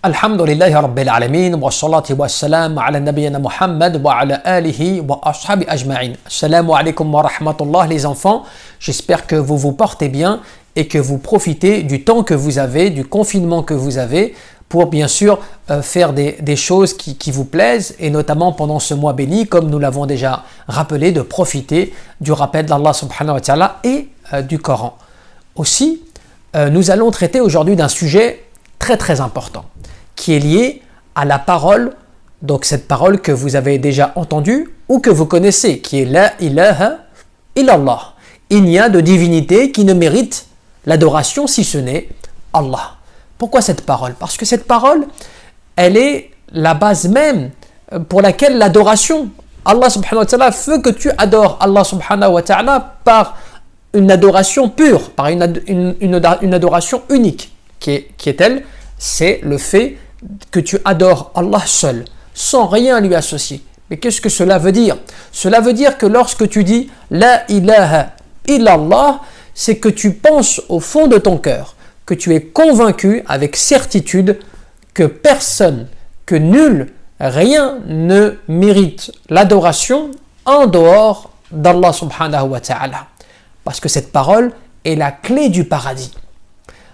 Alhamdulillahi Rabbil Alamin wa salatu wa salam ala nabiyyina Muhammad wa ala alihi wa ashabi ajma'in. Assalamu alaikum wa rahmatullah les enfants. J'espère que vous vous portez bien et que vous profitez du temps que vous avez, du confinement que vous avez pour bien sûr faire des choses qui vous plaisent et notamment pendant ce mois béni comme nous l'avons déjà rappelé de profiter du rappel d'Allah subhanahu wa ta'ala et du Coran. Aussi, nous allons traiter aujourd'hui d'un sujet très important qui est lié à la parole, donc cette parole que vous avez déjà entendue ou que vous connaissez, qui est La ilaha illallah. Il n'y a de divinité qui ne mérite l'adoration si ce n'est Allah. Pourquoi cette parole? Parce que cette parole, elle est la base même pour laquelle l'adoration, Allah subhanahu wa ta'ala veut que tu adores Allah subhanahu wa ta'ala par une adoration pure, par une adoration unique, qui est telle, c'est le fait que tu adores Allah seul, sans rien lui associer. Mais qu'est-ce que cela veut dire? Cela veut dire que lorsque tu dis La ilaha illallah, c'est que tu penses au fond de ton cœur, que tu es convaincu avec certitude que personne, que nul, rien ne mérite l'adoration en dehors d'Allah subhanahu wa ta'ala. Parce que cette parole est la clé du paradis.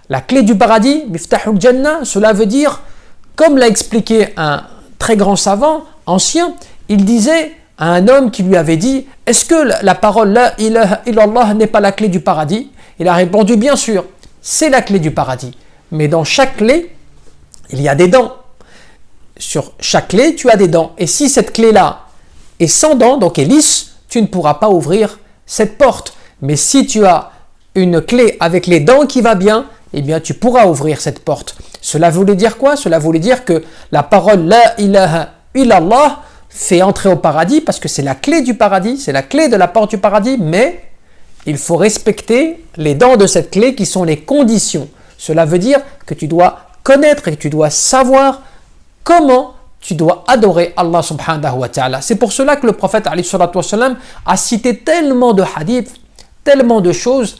La clé du paradis, Miftahul Jannah, cela veut dire, comme l'a expliqué un très grand savant ancien, il disait à un homme qui lui avait dit « Est-ce que la parole La ilaha illallah n'est pas la clé du paradis ?» Il a répondu « Bien sûr, c'est la clé du paradis. Mais dans chaque clé, il y a des dents. Sur chaque clé, tu as des dents. Et si cette clé-là est sans dents, donc est lisse, tu ne pourras pas ouvrir cette porte. Mais si tu as une clé avec les dents qui va bien, eh bien tu pourras ouvrir cette porte. Cela voulait dire quoi? Cela voulait dire que la parole La ilaha illallah fait entrer au paradis parce que c'est la clé du paradis, c'est la clé de la porte du paradis, mais il faut respecter les dents de cette clé qui sont les conditions. Cela veut dire que tu dois connaître et que tu dois savoir comment tu dois adorer Allah subhanahu wa ta'ala. C'est pour cela que le prophète alayhi salatu wassalam a cité tellement de hadiths, tellement de choses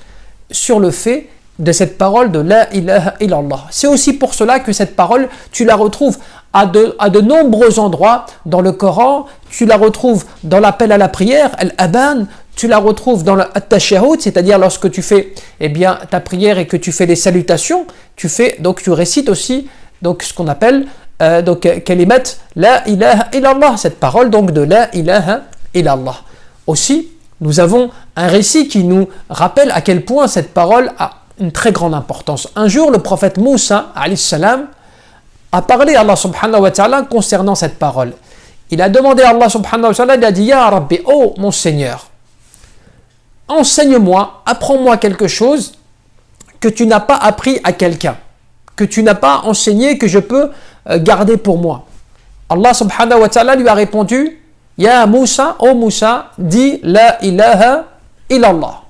sur le fait de cette parole de La ilaha illallah. C'est aussi pour cela que cette parole, tu la retrouves à de nombreux endroits dans le Coran, tu la retrouves dans l'appel à la prière, Al-Aban, tu la retrouves dans le At-Tashahhud, c'est-à-dire lorsque tu fais ta prière et que tu fais des salutations, tu récites aussi ce qu'on appelle kalimat La ilaha illallah, cette parole donc de La ilaha illallah. Aussi, nous avons un récit qui nous rappelle à quel point cette parole a une très grande importance. Un jour, le prophète Moussa, alayhi salam, a parlé à Allah subhanahu wa ta'ala concernant cette parole. Il a demandé à Allah subhanahu wa ta'ala, il a dit Ya Rabbi, oh mon Seigneur, enseigne-moi, apprends-moi quelque chose que tu n'as pas appris à quelqu'un, que tu n'as pas enseigné, que je peux garder pour moi. Allah subhanahu wa ta'ala lui a répondu Ya Moussa, oh Moussa, dis La ilaha illallah.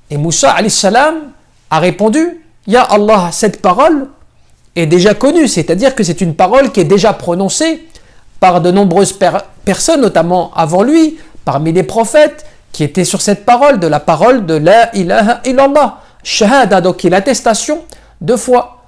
Et Moussa alayhi salam a répondu Ya Allah, cette parole est déjà connue, c'est-à-dire que c'est une parole qui est déjà prononcée par de nombreuses personnes, notamment avant lui, parmi les prophètes, qui étaient sur cette parole, de la parole de La ilaha illallah. Shahada, donc qui est l'attestation 2 fois.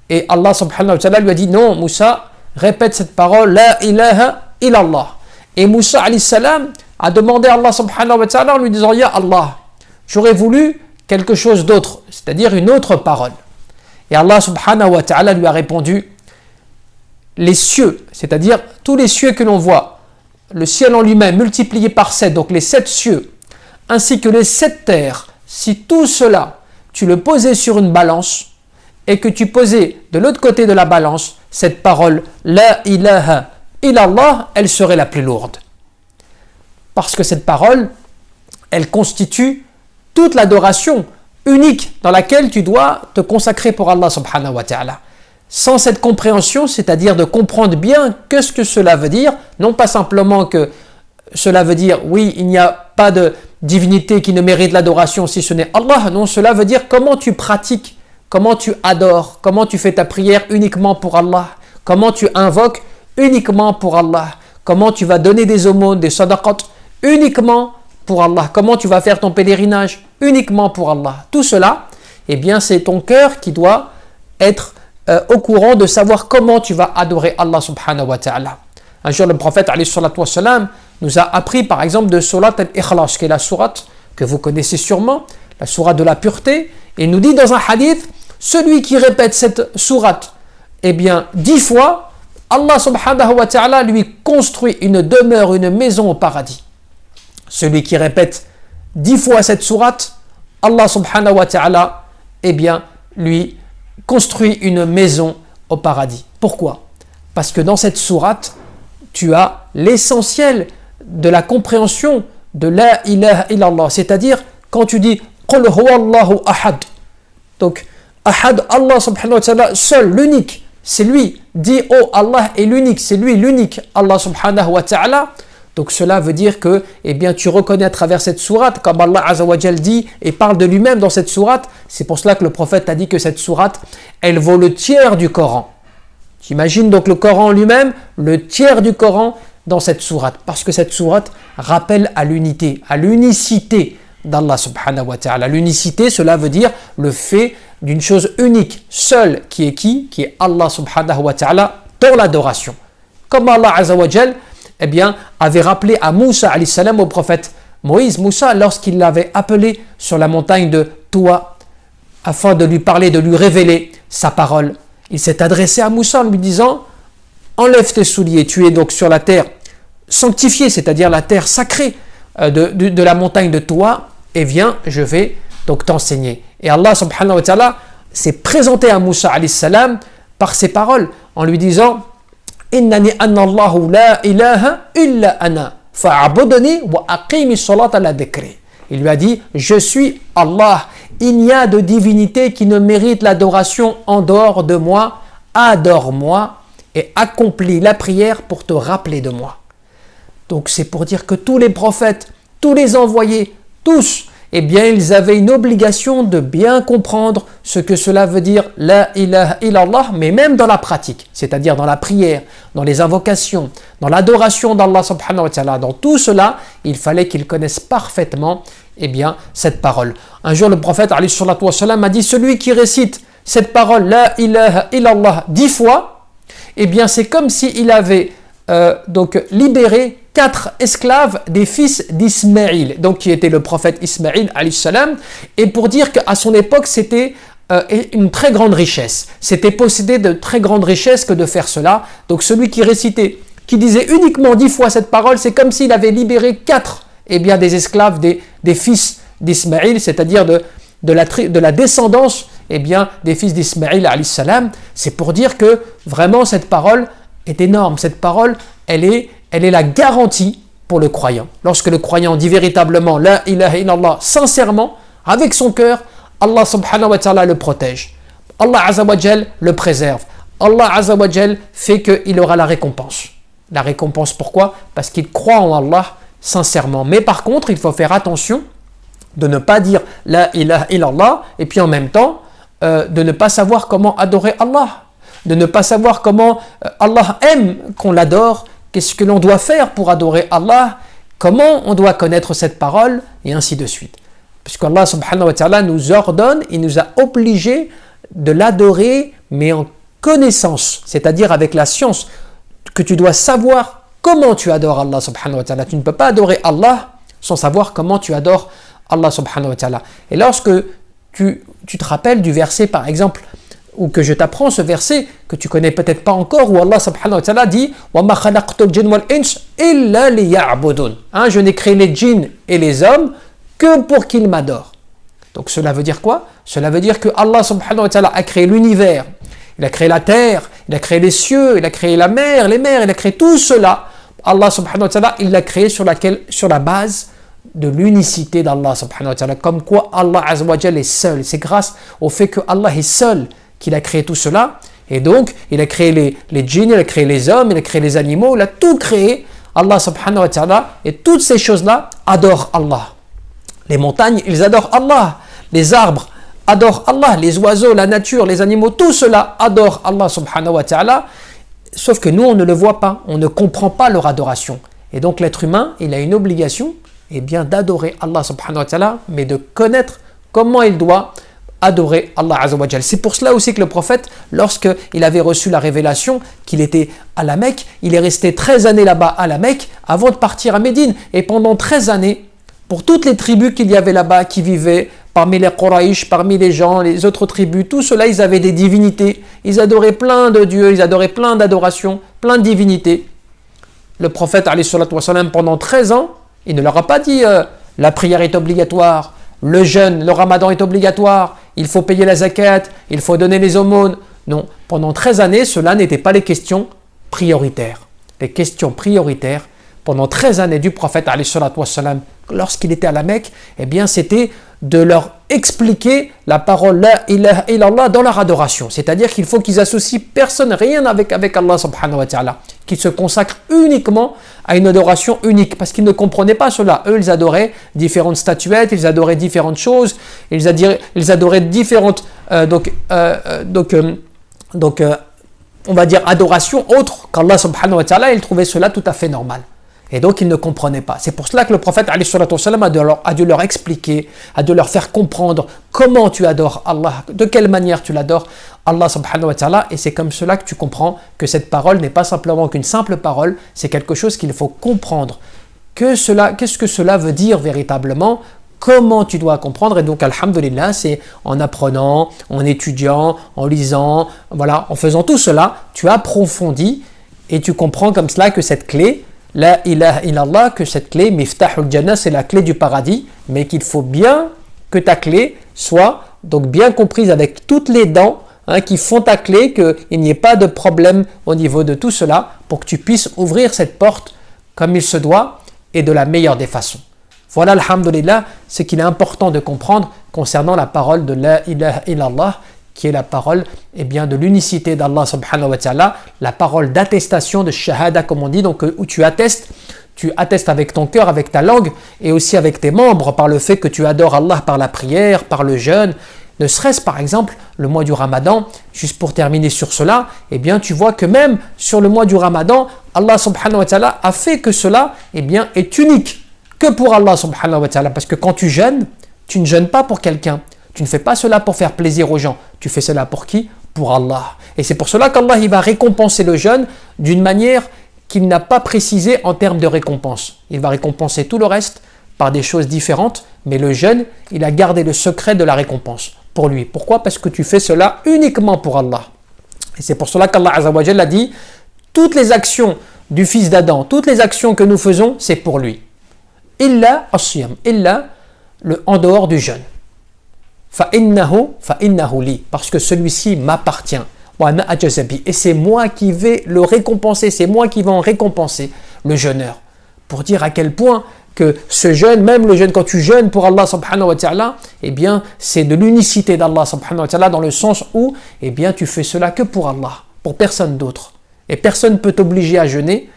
Et Allah subhanahu wa ta'ala lui a dit non, Moussa, répète cette parole, La ilaha illallah. Et Moussa alayhi salam a demandé à Allah subhanahu wa ta'ala en lui disant Ya Allah, j'aurais voulu quelque chose d'autre, c'est-à-dire une autre parole. Et Allah subhanahu wa ta'ala lui a répondu les cieux, c'est-à-dire tous les cieux que l'on voit, le ciel en lui-même multiplié par 7, donc les 7 cieux, ainsi que les 7 terres, si tout cela, tu le posais sur une balance et que tu posais de l'autre côté de la balance cette parole La ilaha illallah, elle serait la plus lourde. Parce que cette parole, elle constitue toute l'adoration unique dans laquelle tu dois te consacrer pour Allah subhanahu wa ta'ala. Sans cette compréhension, c'est-à-dire de comprendre bien qu'est-ce que cela veut dire, non pas simplement que cela veut dire oui, il n'y a pas de divinité qui ne mérite l'adoration si ce n'est Allah, non, cela veut dire comment tu pratiques, comment tu adores, comment tu fais ta prière uniquement pour Allah, comment tu invoques uniquement pour Allah, comment tu vas donner des aumônes, des sadaqat uniquement pour Allah, comment tu vas faire ton pèlerinage uniquement pour Allah. Tout cela, eh bien c'est ton cœur qui doit être au courant de savoir comment tu vas adorer Allah subhanahu wa ta'ala. Un jour, le prophète alayhi salatu wassalam, nous a appris par exemple de Surat al-Ikhlas, qui est la sourate que vous connaissez sûrement, la sourate de la pureté. Et il nous dit dans un hadith, celui qui répète cette sourate, eh bien 10 fois, Allah subhanahu wa ta'ala lui construit une demeure, une maison au paradis. Celui qui répète 10 fois cette sourate, Allah subhanahu wa ta'ala, eh bien, lui construit une maison au paradis. Pourquoi? Parce que dans cette sourate, tu as l'essentiel de la compréhension de la ilaha illallah. C'est-à-dire, quand tu dis Qul huwa Allahu ahad. Donc, ahad, Allah subhanahu wa ta'ala, seul, l'unique, c'est lui. Dis, oh, Allah est l'unique, c'est lui l'unique, Allah subhanahu wa ta'ala. Donc cela veut dire que eh bien, tu reconnais à travers cette sourate, comme Allah Azza wa Jal dit et parle de lui-même dans cette sourate. C'est pour cela que le prophète a dit que cette sourate, elle vaut le tiers du Coran. J'imagine donc le Coran lui-même, le tiers du Coran dans cette sourate. Parce que cette sourate rappelle à l'unité, à l'unicité d'Allah subhanahu wa ta'ala. L'unicité, cela veut dire le fait d'une chose unique, seule, qui est qui? Qui est Allah subhanahu wa ta'ala dans l'adoration. Comme Allah Azza wa Jal, eh bien, avait rappelé à Moussa alayhi salam, au prophète Moïse, Moussa, lorsqu'il l'avait appelé sur la montagne de Toua, afin de lui parler, de lui révéler sa parole. Il s'est adressé à Moussa en lui disant, enlève tes souliers, tu es donc sur la terre sanctifiée, c'est-à-dire la terre sacrée de la montagne de Toua, et viens, je vais donc t'enseigner. Et Allah subhanahu wa ta'ala s'est présenté à Moussa alayhi salam par ces paroles, en lui disant, Innani anna Allahu la ilaha illa ana fa'abudni wa aqimi salata ala dhikri. Il lui a dit, je suis Allah, il n'y a de divinité qui ne mérite l'adoration en dehors de moi, adore-moi et accomplis la prière pour te rappeler de moi. Donc c'est pour dire que tous les prophètes, tous les envoyés, tous, eh bien ils avaient une obligation de bien comprendre ce que cela veut dire la ilaha illallah, mais même dans la pratique, c'est-à-dire dans la prière, dans les invocations, dans l'adoration d'Allah subhanahu wa ta'ala, dans tout cela, il fallait qu'ils connaissent parfaitement eh bien, cette parole. Un jour le prophète alayhi salatu wa salam a dit, celui qui récite cette parole la ilaha illallah 10 fois, eh bien c'est comme s'il avait donc libéré 4 esclaves des fils d'Ismaïl, donc qui était le prophète Ismaïl alayhi salam, et pour dire qu'à son époque c'était une très grande richesse, c'était posséder de très grandes richesses que de faire cela. Donc celui qui récitait, qui disait uniquement 10 fois cette parole, c'est comme s'il avait libéré 4 eh bien, des esclaves des fils d'Ismaïl, c'est-à-dire de la descendance eh bien, des fils d'Ismaïl alayhi salam. C'est pour dire que vraiment cette parole est énorme, cette parole elle est la garantie pour le croyant. Lorsque le croyant dit véritablement la ilaha illallah sincèrement, avec son cœur, Allah subhanahu wa ta'ala le protège. Allah azza wa jal le préserve. Allah azza wa jal fait qu'il aura la récompense. La récompense pourquoi? Parce qu'il croit en Allah sincèrement. Mais par contre, il faut faire attention de ne pas dire la ilaha illallah et puis en même temps de ne pas savoir comment adorer Allah. De ne pas savoir comment Allah aime qu'on l'adore. Qu'est-ce que l'on doit faire pour adorer Allah? Comment on doit connaître cette parole? Et ainsi de suite. Puisqu'Allah subhanahu wa ta'ala nous ordonne, il nous a obligés de l'adorer, mais en connaissance, c'est-à-dire avec la science, que tu dois savoir comment tu adores Allah subhanahu wa ta'ala. Tu ne peux pas adorer Allah sans savoir comment tu adores Allah subhanahu wa ta'ala. Et lorsque tu te rappelles du verset par exemple, ou que je t'apprends ce verset que tu connais peut-être pas encore, où Allah subhanahu wa ta'ala dit وَمَا خَلَقْتُ الْجِنَّ وَالْإِنسَ إِلَّا لِيَعْبُدُونَ. Je n'ai créé les djinns et les hommes que pour qu'ils m'adorent. Donc cela veut dire quoi? Cela veut dire que Allah subhanahu wa ta'ala a créé l'univers, il a créé la terre, il a créé les cieux, il a créé la mer, les mers, il a créé tout cela. Allah subhanahu wa ta'ala, il l'a créé sur la base de l'unicité d'Allah subhanahu wa ta'ala. Comme quoi Allah azza wa jalla est seul. C'est grâce au fait que Allah est seul qu'il a créé tout cela. Et donc, il a créé les djinns, il a créé les hommes, il a créé les animaux, il a tout créé. Allah subhanahu wa ta'ala, et toutes ces choses-là adorent Allah. Les montagnes, ils adorent Allah. Les arbres adorent Allah. Les oiseaux, la nature, les animaux, tout cela adore Allah subhanahu wa ta'ala. Sauf que nous, on ne le voit pas. On ne comprend pas leur adoration. Et donc, l'être humain, il a une obligation, eh bien, d'adorer Allah subhanahu wa ta'ala, mais de connaître comment il doit adorer Allah Azza wa Jal. C'est pour cela aussi que le prophète, lorsqu'il avait reçu la révélation qu'il était à la Mecque, il est resté 13 années là-bas à la Mecque avant de partir à Médine. Et pendant 13 années, pour toutes les tribus qu'il y avait là-bas qui vivaient, parmi les Quraïsh, parmi les gens, les autres tribus, tout cela, ils avaient des divinités. Ils adoraient plein de dieux, ils adoraient plein d'adorations, plein de divinités. Le prophète, alayhi salatu wa salam, pendant 13 ans, il ne leur a pas dit la prière est obligatoire, le jeûne, le ramadan est obligatoire, il faut payer la zakat, il faut donner les aumônes. Non, pendant 13 années, cela n'était pas les questions prioritaires. Les questions prioritaires, pendant 13 années du prophète, alayhi salatu wa salam, lorsqu'il était à la Mecque, eh bien c'était de leur expliquer la parole La ilaha illallah dans leur adoration. C'est-à-dire qu'il faut qu'ils associent personne, rien avec Allah subhanahu wa ta'ala, qu'ils se consacrent uniquement à une adoration unique, parce qu'ils ne comprenaient pas cela. Eux, ils adoraient différentes statuettes, ils adoraient différentes choses, ils adoraient différentes on va dire adorations autres qu'Allah subhanahu wa ta'ala. Ils trouvaient cela tout à fait normal. Et donc, ils ne comprenaient pas. C'est pour cela que le prophète alayhi salatu wa salam, a dû leur expliquer, a dû leur faire comprendre comment tu adores Allah, de quelle manière tu l'adores, Allah subhanahu wa ta'ala. Et c'est comme cela que tu comprends que cette parole n'est pas simplement qu'une simple parole, c'est quelque chose qu'il faut comprendre. Qu'est-ce que cela veut dire véritablement? Comment tu dois comprendre? Et donc, alhamdulillah, c'est en apprenant, en étudiant, en lisant, voilà, en faisant tout cela, tu approfondis et tu comprends comme cela que cette clé, La ilaha illallah, que cette clé, Miftahul Jannah, c'est la clé du paradis, mais qu'il faut bien que ta clé soit donc bien comprise avec toutes les dents qui font ta clé, qu'il n'y ait pas de problème au niveau de tout cela, pour que tu puisses ouvrir cette porte comme il se doit et de la meilleure des façons. Voilà, alhamdulillah, ce qu'il est important de comprendre concernant la parole de La ilaha illallah, qui est la parole de l'unicité d'Allah subhanahu wa ta'ala, la parole d'attestation, de shahada comme on dit, donc où tu attestes avec ton cœur, avec ta langue et aussi avec tes membres par le fait que tu adores Allah par la prière, par le jeûne. Ne serait-ce par exemple le mois du Ramadan, juste pour terminer sur cela, eh bien tu vois que même sur le mois du Ramadan, Allah subhanahu wa ta'ala a fait que cela est unique que pour Allah subhanahu wa ta'ala, parce que quand tu jeûnes, tu ne jeûnes pas pour quelqu'un. Tu ne fais pas cela pour faire plaisir aux gens. Tu fais cela pour qui? Pour Allah. Et c'est pour cela qu'Allah va récompenser le jeûne d'une manière qu'il n'a pas précisée en termes de récompense. Il va récompenser tout le reste par des choses différentes, mais le jeûne, il a gardé le secret de la récompense pour lui. Pourquoi? Parce que tu fais cela uniquement pour Allah. Et c'est pour cela qu'Allah Azza wa Jalla a dit, toutes les actions du fils d'Adam, toutes les actions que nous faisons, c'est pour lui. Illa as-siyam, illa en dehors du jeûne. فَإِنَّهُ li, parce que celui-ci m'appartient. Et c'est moi qui vais le récompenser, c'est moi qui vais en récompenser le jeûneur. Pour dire à quel point que ce jeûne, même le jeûne quand tu jeûnes pour Allah subhanahu wa ta'ala, c'est de l'unicité d'Allah subhanahu wa ta'ala, dans le sens où tu fais cela que pour Allah, pour personne d'autre. Et personne ne peut t'obliger à jeûner,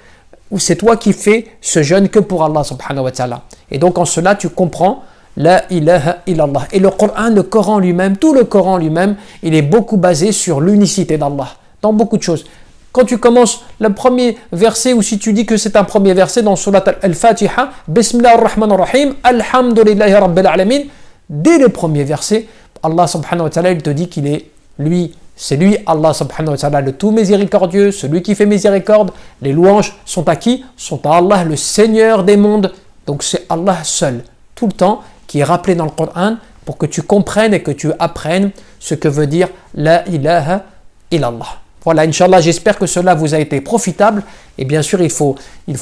ou c'est toi qui fais ce jeûne que pour Allah subhanahu wa ta'ala. Et donc en cela tu comprends La ilaha illallah. Et le Coran lui-même, tout le Coran lui-même, il est beaucoup basé sur l'unicité d'Allah, dans beaucoup de choses. Quand tu commences le premier verset, ou si tu dis que c'est un premier verset dans Surat Al-Fatiha, Bismillah ar-Rahman ar-Rahim, Alhamdulillahi Rabbil Alamin, dès le premier verset, Allah subhanahu wa ta'ala, il te dit qu'il est lui, c'est lui, Allah subhanahu wa ta'ala, le tout miséricordieux, celui qui fait miséricorde. Les louanges sont à qui? Sont à Allah, le Seigneur des mondes. Donc c'est Allah seul, tout le temps, qui est rappelé dans le Coran pour que tu comprennes et que tu apprennes ce que veut dire La ilaha illallah. Voilà, Inch'Allah, j'espère que cela vous a été profitable. Et bien sûr, il faut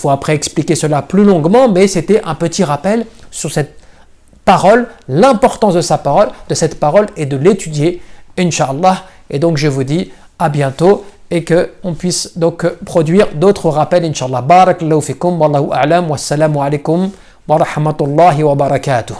après expliquer cela plus longuement, mais c'était un petit rappel sur cette parole, l'importance de cette parole et de l'étudier, Inch'Allah. Et donc, je vous dis à bientôt et qu'on puisse donc produire d'autres rappels, Inch'Allah. Barakallahu fikum, wallahu a'lam, wassalamu alaikum wa rahmatullahi wa barakatuh.